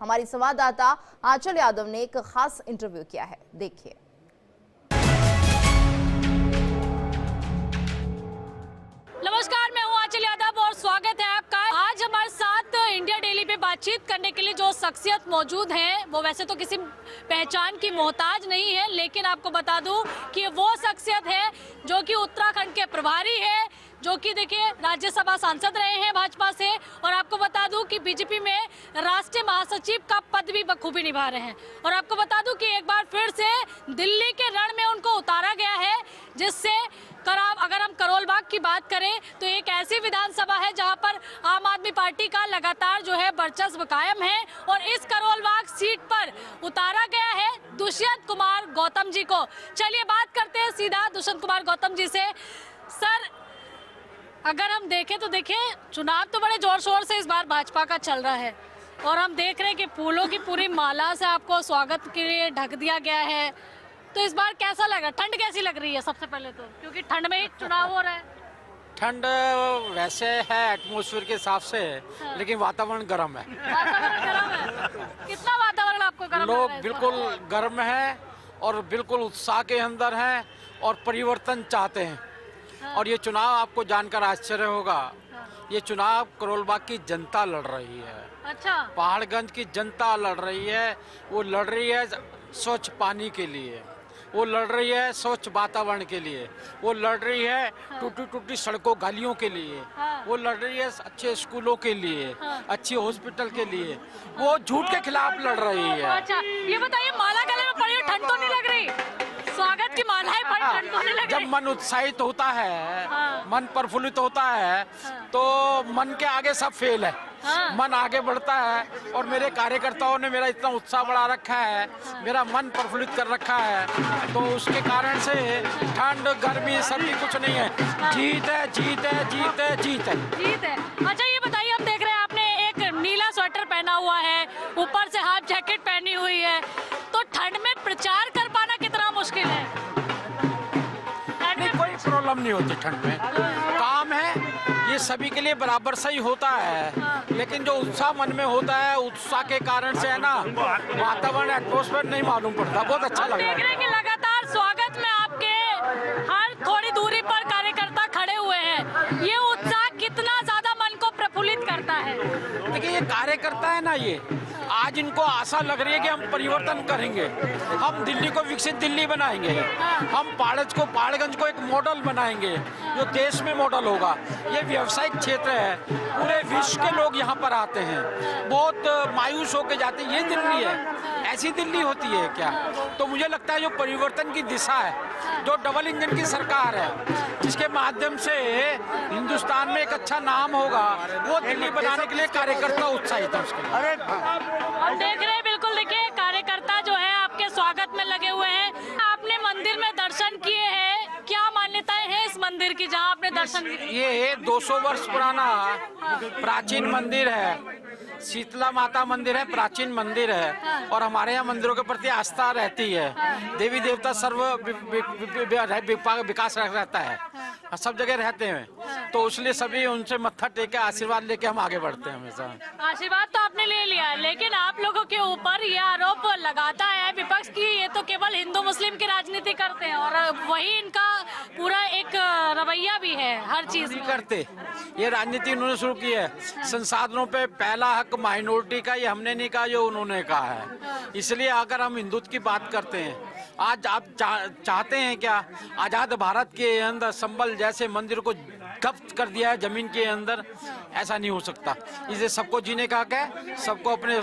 हमारी संवाददाता आंचल यादव ने एक खास इंटरव्यू किया है, देखिए। नमस्कार, मैं हूं आंचल यादव और स्वागत है आपका। आज हमारे साथ इंडिया डेली पे बातचीत करने के लिए जो शख्सियत मौजूद हैं, वो वैसे तो किसी पहचान की मोहताज नहीं है, लेकिन आपको बता दूं कि वो शख्सियत है जो कि उत्तराखंड के प्रभारी है, जो कि देखिए राज्यसभा सांसद रहे हैं भाजपा से, और आपको बता दूं कि बीजेपी में राष्ट्रीय महासचिव का पद भी बखूबी निभा रहे हैं। और आपको बता दूं कि एक बार फिर से दिल्ली के रण में उनको उतारा गया है, जिससे अगर हम करोल बाग की बात करें तो एक ऐसी विधानसभा है जहां पर आम आदमी पार्टी का लगातार जो है वर्चस्व कायम है, और इस करोल बाग सीट पर उतारा गया है दुष्यंत कुमार गौतम जी को। चलिए बात करते हैं सीधा दुष्यंत कुमार गौतम जी से। सर, अगर हम देखें तो देखिए, चुनाव तो बड़े जोर शोर से इस बार भाजपा का चल रहा है, और हम देख रहे हैं कि फूलों की पूरी माला से आपको स्वागत के लिए ढक दिया गया है। तो इस बार कैसा लगा, ठंड कैसी लग रही है सबसे पहले तो, क्योंकि ठंड में ही चुनाव हो रहा है? ठंड वैसे है एटमॉस्फेयर के हिसाब से, हाँ। लेकिन वातावरण गर्म है। वातावरण गर्म है? कितना वातावरण आपको गर्म लग रहा लोग है इस बिल्कुल बार? गर्म है और बिल्कुल उत्साह के अंदर हैं और परिवर्तन चाहते हैं। हाँ। और ये चुनाव आपको जानकर आश्चर्य होगा, हाँ। ये चुनाव करोल बाग की जनता लड़ रही है, अच्छा, पहाड़गंज की जनता लड़ रही है। वो लड़ रही है स्वच्छ पानी के लिए, वो लड़ रही है स्वच्छ वातावरण के लिए, वो लड़ रही है टूटी टूटी सड़कों गलियों के लिए, हाँ। वो लड़ रही है अच्छे स्कूलों के लिए, हाँ। अच्छी हॉस्पिटल के लिए, वो झूठ के खिलाफ लड़ रही है। अच्छा, ये बताइए, माला गले में पड़ी, ठंड तो नहीं लग रही? स्वागत की मालाएं पड़ी, ठंड तो नहीं लग जब रही? मन उत्साहित होता है, हाँ। मन प्रफुल्लित होता है, हाँ। तो मन के आगे सब फेल है। हाँ। मन आगे बढ़ता है, और मेरे कार्यकर्ताओं ने मेरा इतना उत्साह बढ़ा रखा है, मेरा मन प्रफुल्लित कर रखा है, तो उसके कारण से ठंड गर्मी सर्दी कुछ नहीं है। जीत है, जीत है, जीत है, जीत है। जीत है। अच्छा, ये बताइए, हम देख रहे हैं आपने एक नीला स्वेटर पहना हुआ है, ऊपर से हाफ जैकेट पहनी हुई है, तो ठंड में प्रचार कर पाना कितना मुश्किल है? नहीं, कोई प्रॉब्लम नहीं होती ठंड में। काम है, ये सभी के लिए बराबर सही होता है, लेकिन जो उत्साह मन में होता है, उत्साह के कारण से है ना, वातावरण एटमॉस्फेयर नहीं मालूम पड़ता। बहुत अच्छा लग रहा देख रहे है। हैं कि लगातार स्वागत में आपके हर थोड़ी दूरी पर कार्यकर्ता खड़े हुए हैं। ये उत्साह कितना ज्यादा मन को प्रफुल्लित करता है? देखिए, ये कार्यकर्ता है ना, ये आज इनको आशा लग रही है कि हम परिवर्तन करेंगे, हम दिल्ली को विकसित दिल्ली बनाएंगे, हम पहाड़गंज को एक मॉडल बनाएंगे जो देश में मॉडल होगा। ये व्यावसायिक क्षेत्र है, पूरे विश्व के लोग यहाँ पर आते हैं, बहुत मायूस होके जाते हैं। ये दिल्ली है, ऐसी दिल्ली होती है क्या? तो मुझे लगता है जो परिवर्तन की दिशा है, जो डबल इंजन की सरकार है, जिसके माध्यम से हिंदुस्तान में एक अच्छा नाम होगा, वो दिल्ली बनाने के लिए कार्यकर्ता उत्साहित है उसके लिए। हम देख रहे हैं, बिल्कुल देखिए, कार्यकर्ता जो है आपके स्वागत में लगे हुए हैं। आपने मंदिर में दर्शन किए हैं, क्या मान्यताएं हैं इस मंदिर की जहां आपने दर्शन किए? ये 200 वर्ष पुराना प्राचीन मंदिर है, शीतला माता मंदिर है, प्राचीन मंदिर है, और हमारे यहाँ मंदिरों के प्रति आस्था रहती है। देवी देवता सर्व विकास रहता है, सब जगह रहते हैं, तो इसलिए सभी उनसे मत्था टेक के आशीर्वाद लेके हम आगे बढ़ते हैं हमेशा। आशीर्वाद तो आपने ले लिया है, लेकिन आप लोगों के ऊपर ये आरोप लगाता है विपक्ष की ये तो केवल हिंदू मुस्लिम की राजनीति करते हैं, और वही इनका पूरा एक रवैया भी है हर चीज में। करते ये राजनीति उन्होंने शुरू की है, संसाधनों पे पहला हक माइनॉरिटी का, ये हमने नहीं कहा, जो उन्होंने कहा है। इसलिए अगर हम हिंदुत्व की बात करते हैं, आज आप चाहते हैं क्या आजाद भारत के अंदर संबल जैसे मंदिर को जब्त कर दिया है जमीन के अंदर? ऐसा नहीं हो सकता। इसे सबको जीने का हक है, सबको अपने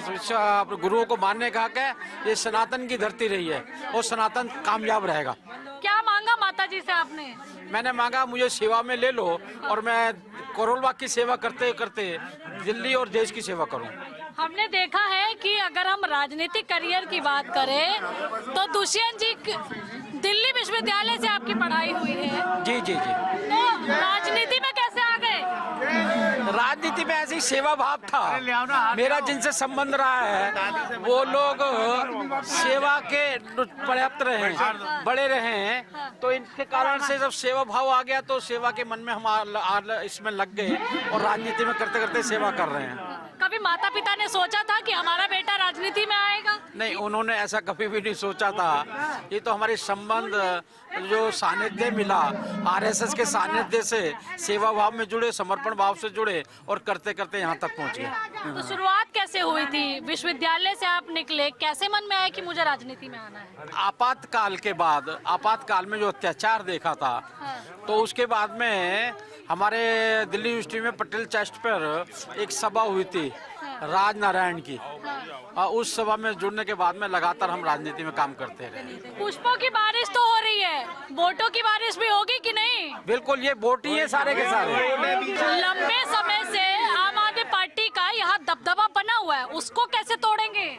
गुरुओं को मानने का हक है। ये सनातन की धरती रही है और सनातन कामयाब रहेगा। क्या मांगा माता जी से आपने? मैंने मांगा मुझे सेवा में ले लो, और मैं करोल बाग की सेवा करते करते दिल्ली और देश की सेवा करूं। हमने देखा है कि अगर हम राजनीतिक करियर की बात करें तो दुष्यंत जी दिल्ली विश्वविद्यालय से आपकी पढ़ाई हुई है। जी जी जी। तो राजनीति में कैसे आ गए? राजनीति में ऐसी सेवा भाव था मेरा, जिनसे संबंध रहा है वो लोग सेवा के पर्याप्त रहे, बड़े रहे हैं, तो इनके कारण से जब सेवा भाव आ गया तो सेवा के मन में हम इसमें लग गए और राजनीति में करते करते सेवा कर रहे हैं। कभी माता पिता ने सोचा था कि हमारा बेटा नहीं, उन्होंने ऐसा कभी भी नहीं सोचा था। ये तो हमारे संबंध जो सानिध्य मिला, आरएसएस के सानिध्य से सेवा भाव में जुड़े, समर्पण भाव से जुड़े और करते करते यहाँ तक पहुँचे। तो शुरुआत कैसे हुई थी? विश्वविद्यालय से आप निकले, कैसे मन में आया कि मुझे राजनीति में आना है? आपातकाल के बाद, आपातकाल में जो अत्याचार देखा था, तो उसके बाद में हमारे दिल्ली यूनिवर्सिटी में पटेल चेस्ट पर एक सभा हुई थी राज नारायण की। उस सभा में जुड़ने के बाद में लगातार हम राजनीति में काम करते रहे। पुष्पों की बारिश तो हो रही है, वोटों की बारिश भी होगी कि नहीं? बिल्कुल, ये वोट ही है सारे के सारे। लंबे समय से आम आदमी पार्टी का यहाँ दबदबा बना हुआ है, उसको कैसे तोड़ेंगे?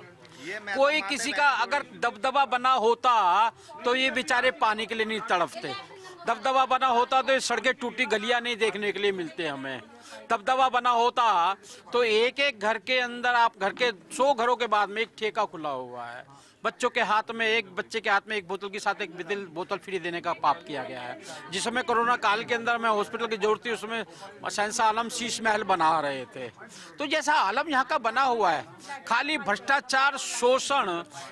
कोई किसी का अगर दबदबा बना होता तो ये बेचारे पानी के लिए नहीं तड़पते। दबदबा बना होता तो ये सड़कें टूटी गलियां नहीं देखने के लिए मिलते हमें। दबदबा बना होता तो एक एक घर के अंदर, आप घर के 100 घरों के बाद में एक ठेका खुला हुआ है। बच्चों के हाथ में, एक बच्चे के हाथ में एक बोतल के साथ एक बोतल फ्री देने का पाप किया गया है। जिस समय कोरोना काल के अंदर में हॉस्पिटल की जरूरत थी, उसमें शहंशाह आलम शीश महल बना रहे थे। तो जैसा आलम यहाँ का बना हुआ है, खाली भ्रष्टाचार, शोषण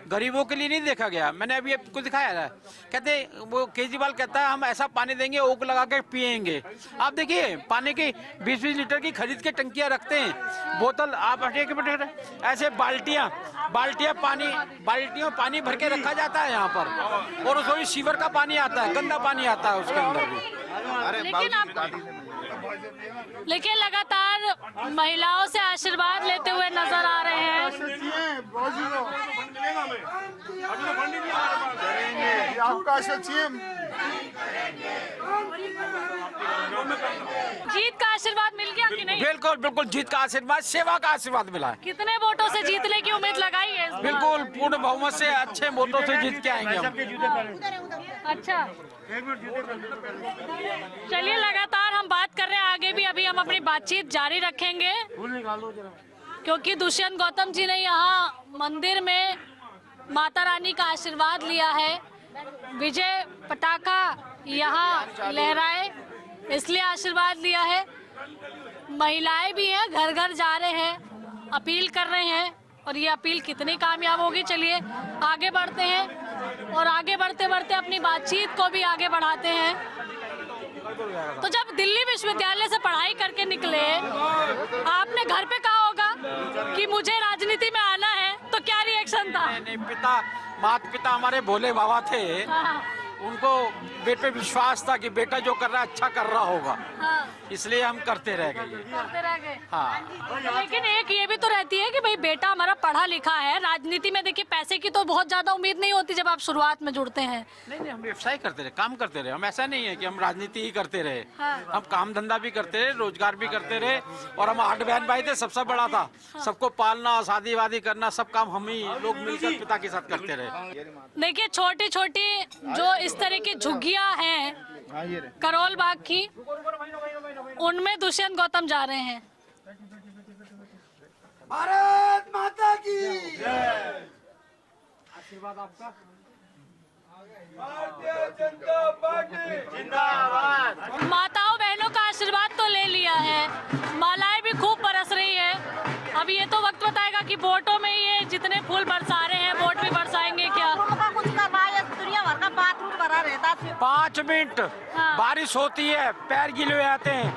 गरीबों के लिए नहीं देखा गया। मैंने अभी आपको दिखाया है, कहते वो केजरीवाल कहता है हम ऐसा पानी देंगे, ओक लगा के पियेंगे। आप देखिए, पानी की 20-20 लीटर की खरीद के टंकियां रखते हैं, बोतल आप ऐसे बाल्टियां पानी भर के रखा जाता है यहाँ पर, और उसमें सीवर का पानी आता है, गंदा पानी आता है उसके अंदर भी। लेकिन लगातार महिलाओं से आशीर्वाद लेते हुए नजर आ रहे हैं। जीत का आशीर्वाद मिल गया कि नहीं? बिल्कुल बिल्कुल, जीत का आशीर्वाद, सेवा का आशीर्वाद मिला है। कितने वोटों से जीतने की उम्मीद लगाई है? बिल्कुल पूर्ण बहुमत से, अच्छे वोटों से जीत के आएंगे हम। अच्छा, चलिए लगातार हम बात कर रहे हैं, आगे भी अभी हम अपनी बातचीत जारी रखेंगे, क्योंकि दुष्यंत गौतम जी ने यहाँ मंदिर में माता रानी का आशीर्वाद लिया है। विजय पताका यहाँ लहराए, इसलिए आशीर्वाद लिया है। महिलाएं भी हैं, घर घर जा रहे हैं, अपील कर रहे हैं, और ये अपील कितनी कामयाब होगी, चलिए आगे बढ़ते हैं और आगे बढ़ते बढ़ते अपनी बातचीत को भी आगे बढ़ाते हैं। तो जब दिल्ली विश्वविद्यालय से पढ़ाई करके निकले, आपने घर पे कहा होगा कि मुझे राजनीति में आना है, तो क्या रिएक्शन था? नहीं, माता पिता हमारे भोले बाबा थे, उनको बेटे पे विश्वास था कि बेटा जो कर रहा है अच्छा कर रहा होगा, इसलिए हम करते रह गए। हाँ, लेकिन एक ये भी तो रहती है कि भाई बेटा हमारा पढ़ा लिखा है। राजनीति में देखिए पैसे की तो बहुत ज्यादा उम्मीद नहीं होती जब आप शुरुआत में जुड़ते हैं। नहीं, हम व्यवसाय करते रहे, काम करते रहे। हम ऐसा नहीं है कि हम राजनीति ही करते रहे। हम काम धंधा भी करते रहे, रोजगार भी करते रहे, और हम 8 बहन भाई थे, सबसे बड़ा था। सबको पालना, शादी वादी करना, सब काम हम ही लोग मिलकर पिता के साथ करते रहे। देखिए छोटी छोटी जो इस तरह की झुग्गियां हैं करोल बाग की, उनमें दुष्यंत गौतम जा रहे हैं। भारत माता की आशीर्वाद आपका। भारतीय जनता पार्टी जिंदाबाद। माताओं बहनों का आशीर्वाद तो ले लिया है, मालाएं भी खूब बरस रही है। अब ये तो वक्त बताएगा कि वोटों में ये जितने फूल बरसा रहे हैं, वोट भी बरसाएंगे क्या? कुछ दुनिया भर का बाथरूम भरा रहता है। 5 मिनट बारिश होती है, पैर गीले हो जाते हैं,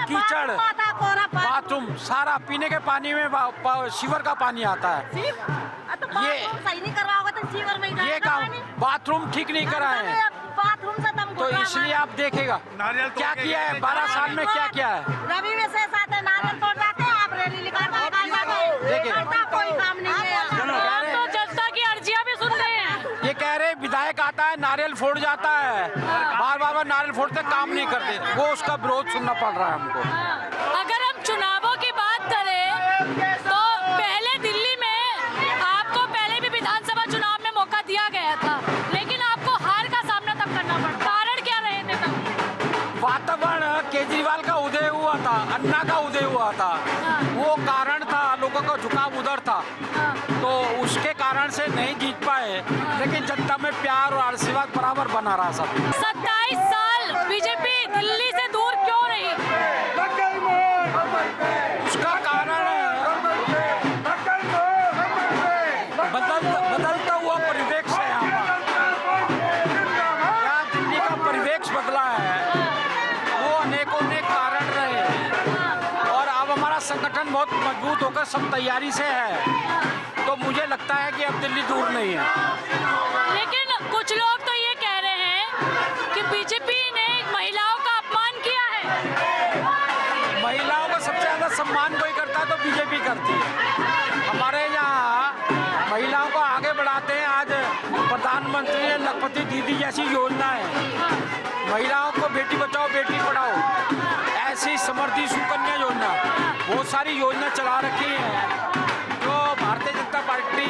कीचड़, बाथरूम सारा, पीने के पानी में सीवर का पानी आता है। ये सही नहीं कर रहा होगा तो सीवर में ही ये काम, बाथरूम ठीक नहीं करा है, बाथरूम से दम तो इसलिए आप देखेगा क्या किया है 12 साल में, क्या किया है। रवि में से साथ नारियल तोड़ जाते हैं, आप रैली कोई काम नहीं है। तो जनता की अर्जियां भी सुन रहे हैं। ये कह रहे विधायक आता है नारियल फोड़ जाता है, बार नारियल फोड़ते, काम नहीं करते, वो उसका विरोध सुनना पड़ रहा है हमको। अगर हम चुनावों की बात करें तो पहले दिल्ली में आपको पहले भी विधानसभा चुनाव में मौका दिया गया था, लेकिन आपको हार का सामना तब करना पड़ा। कारण क्या रहे थे तब? वातावरण केजरीवाल का उदय हुआ था, अन्ना का उदय हुआ था, वो कारण था, लोगों का झुकाव उधर था, तो उसके कारण से नहीं जीत पाए। लेकिन जनता में प्यार और आशीर्वाद बराबर बना रहा सब। 27 साल बीजेपी दिल्ली से दूर क्यों रही? उसका कारण बदलते बहुत मजबूत होकर सब तैयारी से है, तो मुझे लगता है कि अब दिल्ली दूर नहीं है। लेकिन कुछ लोग तो ये कह रहे हैं कि बीजेपी ने महिलाओं का अपमान किया है। महिलाओं का सबसे ज़्यादा सम्मान कोई करता है तो बीजेपी करती है। हमारे यहाँ महिलाओं को आगे बढ़ाते हैं। आज प्रधानमंत्री ने लखपति दीदी जैसी योजना है, महिलाओं को बेटी बचाओ बेटी पढ़ाओ, ऐसी समृद्धि सुकन्या योजना, बहुत सारी योजना चला रखी है। जो भारतीय जनता पार्टी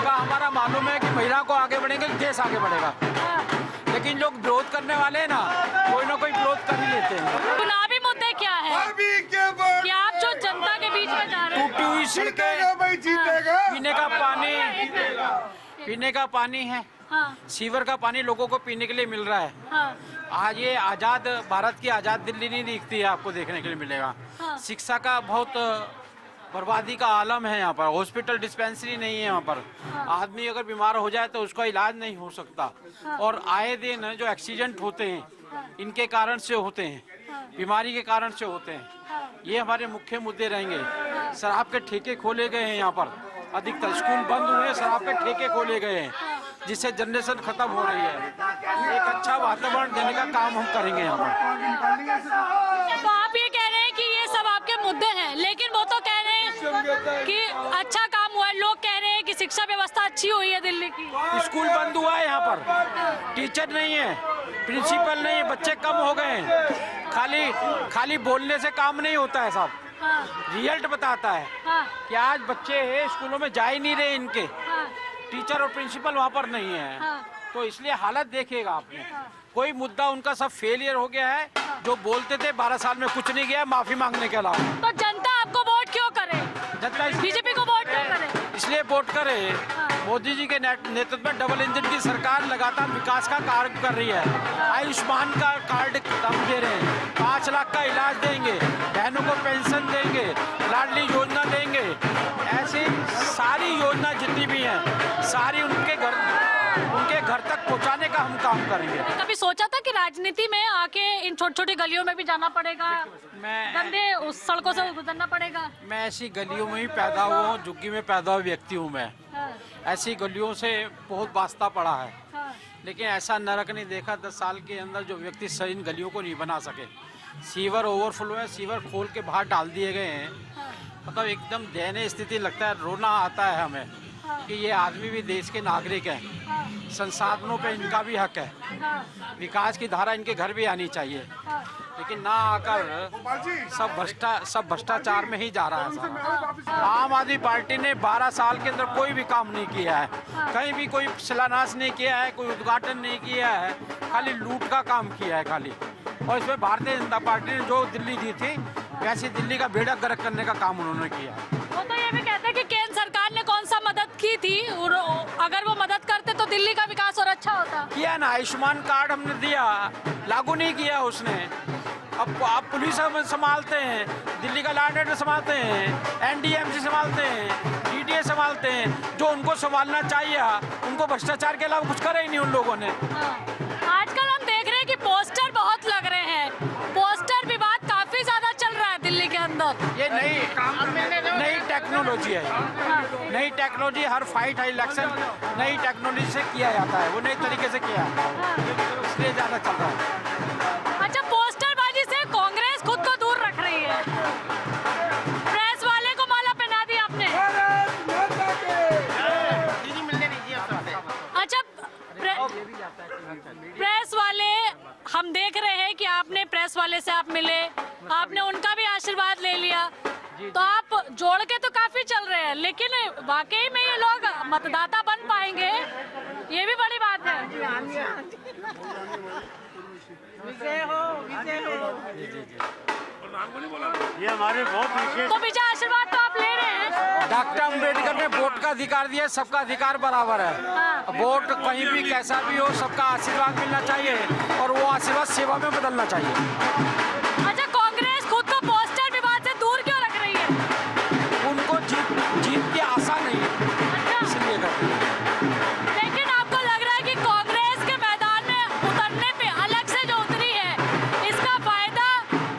का हमारा मालूम है कि महिलाओं को आगे बढ़ेंगे तो देश आगे बढ़ेगा। लेकिन लोग विरोध करने वाले हैं ना कोई विरोध कर ही लेते हैं। चुनावी मुद्दे क्या है कि आप जो जनता के बीच में जा रहे हैं? टूटी हुई सड़कें, पीने का पानी है, हाँ, सीवर का पानी लोगों को पीने के लिए मिल रहा है। हाँ, आज ये आज़ाद भारत की आज़ाद दिल्ली नहीं दिखती है, आपको देखने के लिए मिलेगा। हाँ। शिक्षा का बहुत बर्बादी का आलम है यहाँ पर, हॉस्पिटल डिस्पेंसरी नहीं है यहाँ पर। आदमी अगर बीमार हो जाए तो उसका इलाज नहीं हो सकता। और आए दिन जो एक्सीडेंट होते हैं इनके कारण से होते हैं, बीमारी के कारण से होते हैं। ये हमारे मुख्य मुद्दे रहेंगे। शराब के ठेके खोले गए हैं यहाँ पर, अधिकतर स्कूल बंद हुए, शराब के ठेके खोले गए हैं, जिससे जनरेशन खत्म हो रही है। एक अच्छा वातावरण देने का काम हम करेंगे यहाँ पर। तो आप ये कह रहे हैं कि ये सब आपके मुद्दे हैं, लेकिन वो तो कह रहे हैं कि अच्छा काम हुआ है। लोग कह रहे हैं कि शिक्षा व्यवस्था अच्छी हुई है दिल्ली की। स्कूल बंद हुआ है यहाँ पर, टीचर नहीं है, प्रिंसिपल नहीं है, बच्चे कम हो गए हैं। खाली बोलने से काम नहीं होता है साहब। रिजल्ट बताता है कि आज बच्चे स्कूलों में जा ही नहीं रहे, इनके टीचर और प्रिंसिपल वहाँ पर नहीं है। तो इसलिए हालत देखिएगा आपने, कोई मुद्दा उनका सब फेलियर हो गया है। जो बोलते थे 12 साल में कुछ नहीं गया माफी मांगने के अलावा। तो जनता आपको वोट क्यों करे? जनता बीजेपी को वोट क्यों करे? इसलिए वोट करे, मोदी जी के नेतृत्व में डबल इंजन की सरकार लगातार विकास का कार्य कर रही है। आयुष्मान का कार्ड हम दे रहे हैं, 5 लाख का इलाज देंगे, बहनों को पेंशन देंगे, लाडली योजना देंगे। ऐसी सारी योजना जितनी भी हैं सारी उनके घर तक पहुंचाने का हम काम करेंगे। कभी सोचा था कि राजनीति में आके इन छोटी छोटी गलियों में भी जाना पड़ेगा, गंदे उस सड़कों से गुजरना पड़ेगा? मैं ऐसी गलियों में ही पैदा हुआ हूँ, झुग्गी में पैदा हुआ व्यक्ति हूँ मैं। ऐसी गलियों से बहुत वास्ता पड़ा है, लेकिन ऐसा नरक नहीं देखा 10 साल के अंदर जो व्यक्ति सही इन गलियों को नहीं बना सके। सीवर ओवरफ्लो है, सीवर खोल के बाहर डाल दिए गए हैं। मतलब एकदम दयनीय स्थिति लगता है, रोना आता है हमें कि ये आदमी भी देश के नागरिक हैं, संसाधनों पे इनका भी हक है, विकास की धारा इनके घर भी आनी चाहिए, लेकिन ना आकर सब भ्रष्टाचार में ही जा रहा है सारा। आम आदमी पार्टी ने 12 साल के अंदर कोई भी काम नहीं किया है, कहीं भी कोई शिलान्यास नहीं किया है, कोई उद्घाटन नहीं किया है, खाली लूट का काम किया है खाली। और इसमें भारतीय जनता पार्टी ने जो दिल्ली दी थी वैसे दिल्ली का बेड़ा गर्क करने का काम उन्होंने किया। वो तो ये भी कहते हैं कि केंद्र सरकार ने कौन सा मदद की थी, और अगर वो मदद करते तो दिल्ली का विकास और अच्छा होता। किया ना, आयुष्मान कार्ड हमने दिया, लागू नहीं किया उसने। अब आप पुलिस संभालते हैं, दिल्ली का लॉ एंड ऑर्डर संभालते हैं, एनडीएमसी संभालते हैं, डीडीए संभालते हैं, जो उनको संभालना चाहिए उनको भ्रष्टाचार के अलावा कुछ करे ही नहीं उन लोगों ने। आजकल हम देख रहे हैं कि पोस्टर बहुत लग रहे हैं, पोस्टर विवाद काफी ज्यादा चल रहा है दिल्ली के अंदर। ये नई टेक्नोलॉजी है, नई टेक्नोलॉजी, हर फाइट हर इलेक्शन नई टेक्नोलॉजी से किया जाता है, वो नए तरीके से किया इसलिए ज़्यादा चल रहा है। अच्छा, पोस्टरबाजी से कांग्रेस खुद को दूर रख रही है, प्रेस वाले को माला पहना दी आपने। अच्छा, प्रेस वाले, हम देख रहे हैं कि आपने प्रेस वाले से आप मिले, आपने उनका भी आशीर्वाद ले लिया, तो आप जोड़ के तो काफी चल रहे हैं, लेकिन वाकई में ये लोग मतदाता बन पाएंगे, ये भी बड़ी बात है। ये हमारे बहुत विशेष। तो विजय आशीर्वाद तो आप ले रहे हैं। डॉक्टर अम्बेडकर ने वोट का अधिकार दिया, सबका अधिकार बराबर है। वोट कहीं भी कैसा भी हो, सबका आशीर्वाद मिलना चाहिए और वो आशीर्वाद सेवा में बदलना चाहिए। अच्छा, कांग्रेस खुद को पोस्टर विवाद से दूर क्यों रख रही है? उनको जीत की आशा नहीं है, इसलिए कर रही है। लेकिन आपको लग रहा है कि कांग्रेस के मैदान में उतरने पे अलग से जो उतरी है, इसका फायदा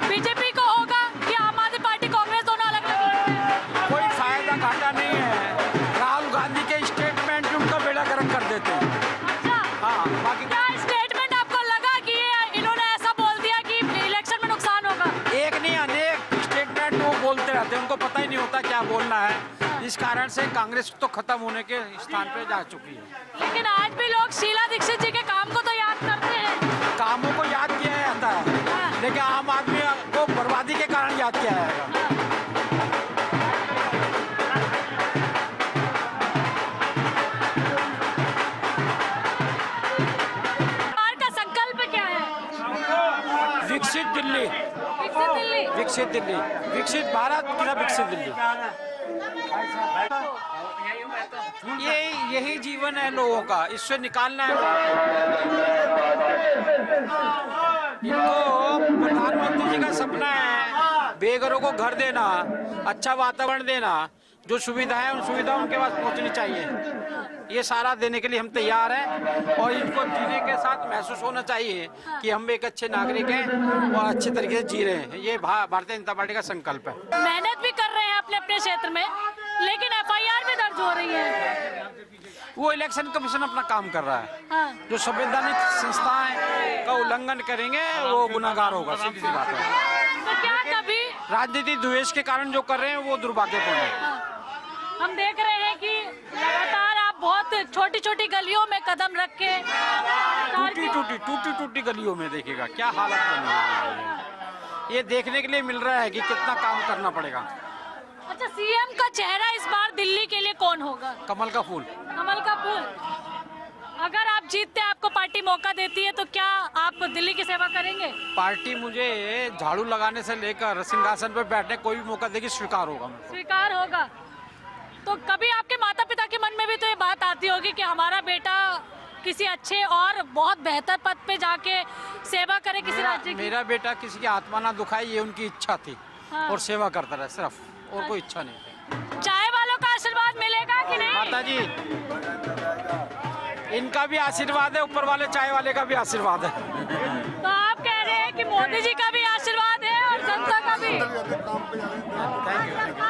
बीजेपी को होगा कि आम आदमी पार्टी कांग्रेस दोनों अलग अलग? निकालना है। इस कारण से कांग्रेस तो खत्म होने के स्थान पे जा चुकी है। लेकिन आज भी लोग शीला दीक्षित जी के काम को तो याद करते हैं। कामों को याद किया जाता है, लेकिन आम आदमी को बर्बादी के कारण याद किया जाएगा। विकसित दिल्ली, विकसित दिल्ली, विकसित दिल्ली, विकसित भारत की विकसित दिल्ली। यही जीवन है लोगों का, इससे निकालना है। इनको प्रधानमंत्री जी का सपना है बेघरों को घर देना, अच्छा वातावरण देना, जो सुविधाएं उन सुविधाओं उनके पास पहुंचनी चाहिए। ये सारा देने के लिए हम तैयार हैं और इनको जीने के साथ महसूस होना चाहिए कि हम एक अच्छे नागरिक हैं और अच्छे तरीके से जी रहे हैं। ये भारतीय जनता पार्टी का संकल्प है। मेहनत भी कर रहे हैं अपने अपने क्षेत्र में, लेकिन एफआईआर भी दर्ज हो रही है। वो इलेक्शन कमीशन अपना काम कर रहा है। हाँ। जो संवैधानिक संस्थाएं का उल्लंघन करेंगे वो गुनाहगार होगा, सीधी सी बात है। तो क्या कभी राजनीतिक द्वेष के कारण जो कर रहे हैं वो दुर्भाग्यपूर्ण है। हम देख रहे हैं कि लगातार आप बहुत छोटी छोटी गलियों में कदम रख के टूटी गलियों में देखिएगा क्या हालत बनी है। ये देखने के लिए मिल रहा है कि कितना काम करना पड़ेगा। अच्छा, सीएम का चेहरा इस बार दिल्ली के लिए कौन होगा? कमल का फूल। कमल का फूल। अगर आप जीतते, आपको पार्टी मौका देती है, तो क्या आप दिल्ली की सेवा करेंगे? पार्टी मुझे झाड़ू लगाने से लेकर सिंहासन पर बैठने कोई भी मौका देगी, स्वीकार होगा। स्वीकार होगा। तो कभी आपके माता पिता के मन में भी तो ये बात आती होगी कि हमारा बेटा किसी अच्छे और बहुत बेहतर पद पे जाके सेवा करे किसी राज्य की? मेरा बेटा किसी की आत्मा ना दुखाए, ये उनकी इच्छा थी। हाँ। और सेवा करता रहे सिर्फ, और कोई इच्छा नहीं। चाय वालों का आशीर्वाद मिलेगा कि नहीं? माता जी, इनका भी आशीर्वाद है, ऊपर वाले चाय वाले का भी आशीर्वाद है। तो आप कह रहे हैं कि मोदी जी का भी आशीर्वाद है और जनता का भी?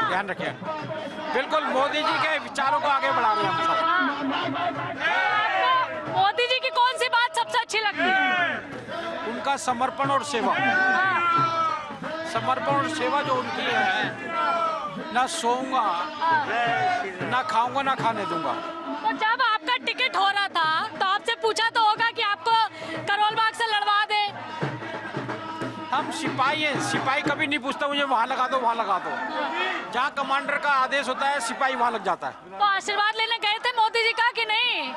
ध्यान रखिए, बिल्कुल मोदी जी के विचारों को आगे बढ़ा रहे हैं हम सब। आपको मोदी जी की कौन सी बात सबसे अच्छी लगती है? उनका समर्पण और सेवा। समर्पण और सेवा जो उनकी है, ना सोऊंगा, ना खाऊंगा, ना खाने दूंगा। तो जब आपका टिकट हो रहा था तो आपसे पूछा तो होगा कि आपको करोल बाग से लड़वा दे? हम सिपाही हैं, सिपाही कभी नहीं पूछता मुझे वहाँ लगा दो, वहाँ लगा दो। जहाँ कमांडर का आदेश होता है सिपाही वहाँ लग जाता है। तो आशीर्वाद लेने गए थे मोदी जी का कि नहीं?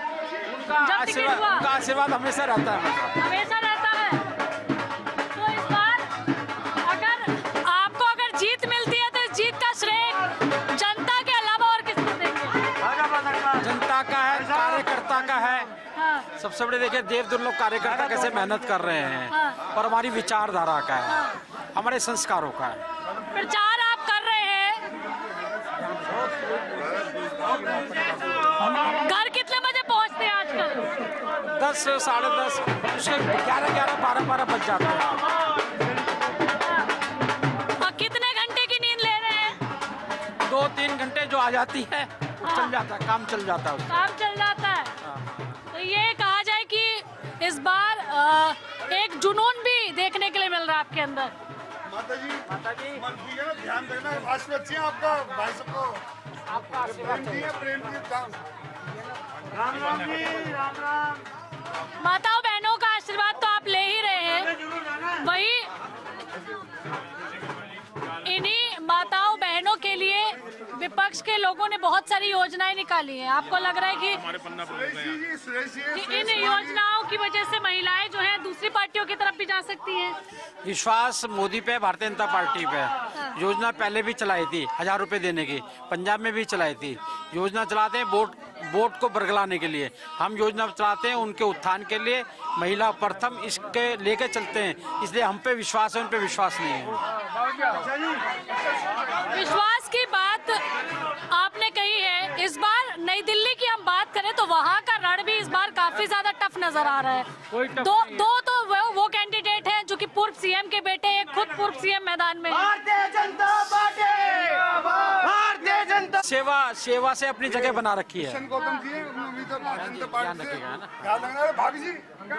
उनका आशीर्वाद हमेशा रहता है, हमेशा रहता है। तो इस बार अगर जीत मिलती है तो इस जीत का श्रेय जनता के अलावा और किसको देंगे? जनता का है, कार्यकर्ता का है। हाँ। सबसे बड़े देखिए देव दुर्लभ कार्यकर्ता कैसे मेहनत कर रहे हैं, और हमारी विचारधारा का है, हमारे संस्कारों का है। प्रचार आप कर रहे हैं, घर कितने बजे पहुंचते हैं आजकल? 10, साढ़े 10, उसके 11, 12 बज जाते हैं। और कितने घंटे की नींद ले रहे हैं? 2-3 घंटे जो आ जाती है चल जाता है, काम चल जाता है। काम चल जाता है। तो ये कहा जाए कि इस बार एक जुनून भी देखने के लिए मिल रहा है आपके अंदर। माता जी ध्यान देना, आशीर्वाद चाहिए आपका, भाई सबको आपका आशीर्वाद प्रेम की राम राम जी, राम राम। माताओं बहनों का आशीर्वाद तो आप ले ही रहे हैं, वही इन्हीं माताओं बहनों के लिए विपक्ष के लोगों ने बहुत सारी योजनाएं निकाली हैं। आपको लग रहा है कि इन योजनाओं की वजह से महिलाएं जो हैं दूसरी पार्टियों की तरफ भी जा सकती हैं? विश्वास मोदी पे, भारतीय जनता पार्टी पे। योजना पहले भी चलाई थी 1000 रुपए देने की, पंजाब में भी चलाई थी। योजना चलाते हैं वोट को बरगलाने के लिए, हम योजना चलाते हैं उनके उत्थान के लिए। महिला प्रथम इसके लेके चलते हैं, इसलिए हम पे विश्वास है, उन पे विश्वास नहीं है। विश्वास की बात आपने कही है। इस बार नई दिल्ली की हम बात करें तो वहाँ का रण भी इस बार काफी ज्यादा टफ नजर आ रहा है। दो तो वो कैंडिडेट हैं जो कि पूर्व सीएम के बेटे हैं, खुद पूर्व सीएम मैदान में। भारतीय जनता पार्टी, भारतीय जनता सेवा से अपनी जगह बना रखी है। गौतम जी भारतीय जनता पार्टी से रखिएगा ना। क्या लग रहा है भाभी जी?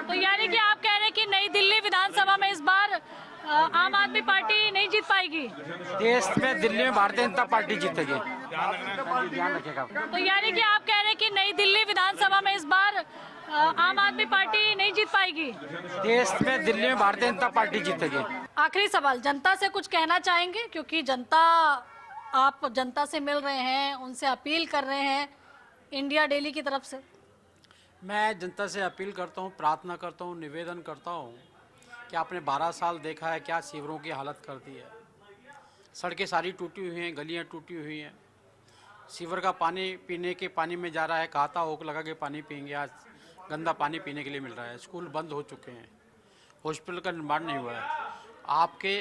तो यानी कि आप कह रहे हैं कि नई दिल्ली विधानसभा में इस बार आम आदमी पार्टी नहीं जीत पाएगी? देश में दिल्ली में भारतीय जनता पार्टी जीतेगी। ध्यान रखेगा। तो यानी कि आप कह रहे हैं कि नई दिल्ली विधानसभा में इस बार आम आदमी पार्टी नहीं जीत पाएगी? देश में दिल्ली में भारतीय जनता पार्टी जीतेगी। आखिरी सवाल, जनता से कुछ कहना चाहेंगे? क्योंकि जनता, आप जनता से मिल रहे हैं, उनसे अपील कर रहे हैं इंडिया डेली की तरफ से। मैं जनता से अपील करता हूँ, प्रार्थना करता हूँ, निवेदन करता हूँ कि आपने 12 साल देखा है क्या शिविरों की हालत कर दी है। सड़कें सारी टूटी हुई हैं, गलियाँ टूटी हुई हैं, सीवर का पानी पीने के पानी में जा रहा है, कहता ओक लगा के पानी पिएंगे, आज गंदा पानी पीने के लिए मिल रहा है। स्कूल बंद हो चुके हैं, हॉस्पिटल का निर्माण नहीं हुआ है। आपके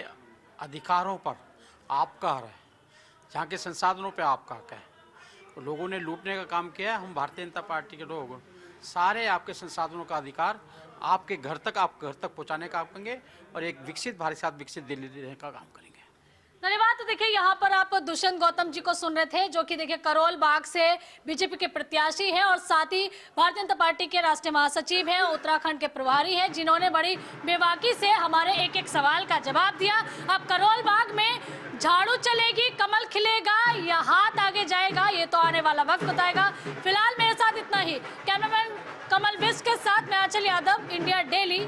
अधिकारों पर आपका हक है, जहाँ के संसाधनों पे आपका हक है। तो लोगों ने लूटने का काम किया है। हम भारतीय जनता पार्टी के लोग सारे आपके संसाधनों का अधिकार आपके घर तक पहुँचाने का काम करेंगे और एक विकसित भारत के साथ विकसित दिल्ली देने का काम करेंगे। धन्यवाद। तो देखिए, यहाँ पर आप दुष्यंत गौतम जी को सुन रहे थे, जो कि देखिए करोल बाग से बीजेपी के प्रत्याशी हैं और साथ ही भारतीय जनता पार्टी के राष्ट्रीय महासचिव हैं, उत्तराखंड के प्रभारी हैं, जिन्होंने बड़ी बेबाकी से हमारे एक एक सवाल का जवाब दिया। अब करोल बाग में झाड़ू चलेगी, कमल खिलेगा या हाथ आगे जाएगा, ये तो आने वाला वक्त बताएगा। फिलहाल मेरे साथ इतना ही। कैमरामैन कमल विश के साथ मैं आंचल यादव, इंडिया डेली।